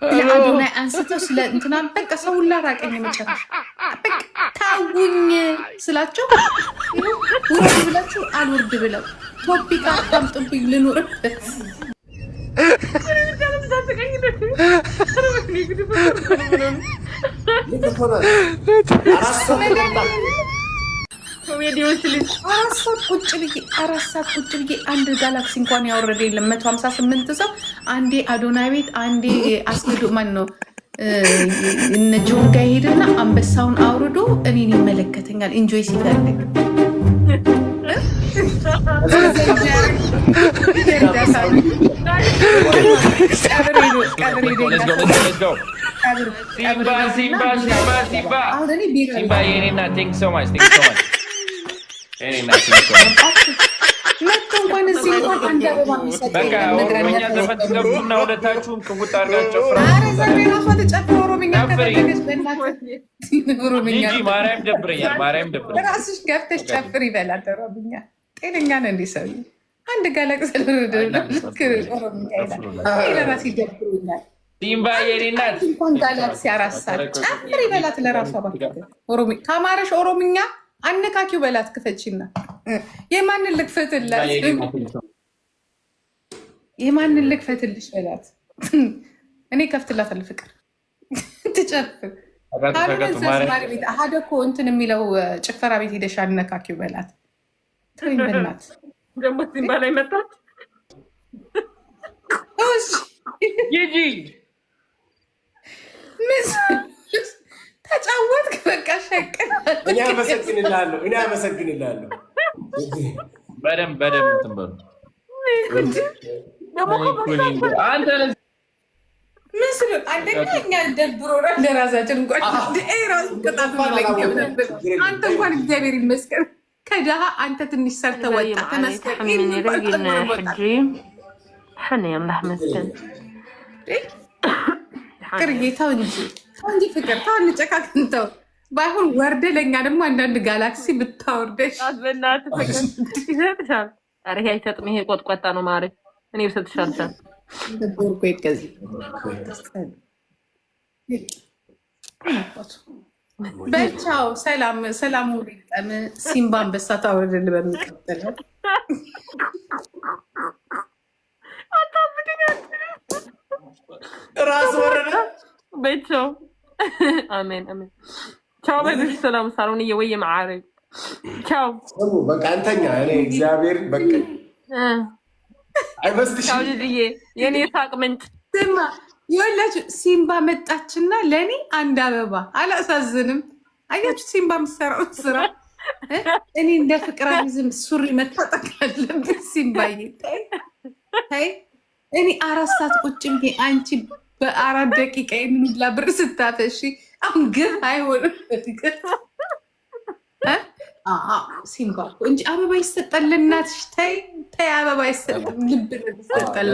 ስለ አዶናይ አንስተው ስለ እንትና በቃ ሰው ሁላ ራቀኝ። መጨረሻ በቃ ታውኝ ስላቸው ውርድ ብላችሁ አልውርድ ብለው ቶፒክ አታምጡብኝ ልኑርበት። አራት ሰዓት ቁጭ ብዬ አንድ ጋላክሲ እንኳን ያወረደ የለም። 158 ሰው አንዴ አዶናይ ቤት አንዴ አስገዶ ማን ነው እነ ጆን ጋ ሄድና አንበሳውን አውርዶ እኔን ይመለከተኛል ኢንጆይ ሲፈልግ መጥቶ እንኳን እዚህ እንኳን አንድ አበባ የሚሰጥ ራስሽ ገብተሽ ጨፍር ይበላል። ኦሮምኛ ጤነኛ ነህ እንዲህ ሰው አንድ ጋለቅ ለራስ ይደብሩኛል። እንኳን ጋላክሲ 4 ሰዓት ጨፍር ይበላት ለራሷ ከአማረሽ ኦሮምኛ አነካኪው በላት ክፈችና የማንን ልክፈትላት የማንን ልክፈትልሽ በላት። እኔ ከፍትላታለሁ ፍቅር ትጨፍር ቤት አሀደኮ እንትን የሚለው ጭፈራ ቤት ሄደሽ አነካኪው በላት። ተወኝ በላት ደግሞ ሲምባ ላይ መጣች ጂጂ ተጫወትክ በቃ ሸቅል። እኔ አመሰግንላለሁ። በደምብ እንትን በሉ ምስሉ አንደኛ እኛ ደብሮ ለራሳችን እንኳን ራሱ አንተ እንኳን እግዚአብሔር ይመስገን ከድሃ አንተ ትንሽ ሰርተህ ወጣ ተመስገን። ፍቅር ጌታው እንጂ ፍቅር ተው እንጨካክንተው ባይሆን ወርደ ለእኛ ደግሞ አንዳንድ ጋላክሲ ብታወርደሽ ይሰጥሻል። ኧረ ይሄ አይሰጥም። ይሄ ቆጥቋጣ ነው ማሪ። እኔ ብሰጥሻልሻል ቦርኮ ይገዝ በቻው ሰላም ውሪጠም ሲምባ አንበሳ ታወርድል በሚቀጥለው ራስ ወረደ በቻው። አሜን አሜን። ቻው በልሽ። ሰላም ሳሎን እየወየ ማዓሪ ቻው። በቃ አንተኛ እኔ እግዚአብሔር በቃ አይበስልሽ። ቻው ልጅዬ የኔ ሳቅ ምንጭ ስማ ይኸውላችሁ ሲምባ መጣችና ለእኔ አንድ አበባ አላሳዝንም። አያችሁ ሲምባ የምትሰራው ስራ እኔ እንደ ፍቅራዝም ሱሪ መታጠቅ አለብን። ሲምባዬ ታይ እኔ 4 ሰዓት ቁጭ ብዬ አንቺ በ4 ደቂቃ የምንላ ብር ስታፈሺ አሁን ግን አይሆንም። ሲምባ እንጂ አበባ ይሰጣል ለእናትሽ። ተይ አበባ ይሰጣል ልብ ይሰጣል።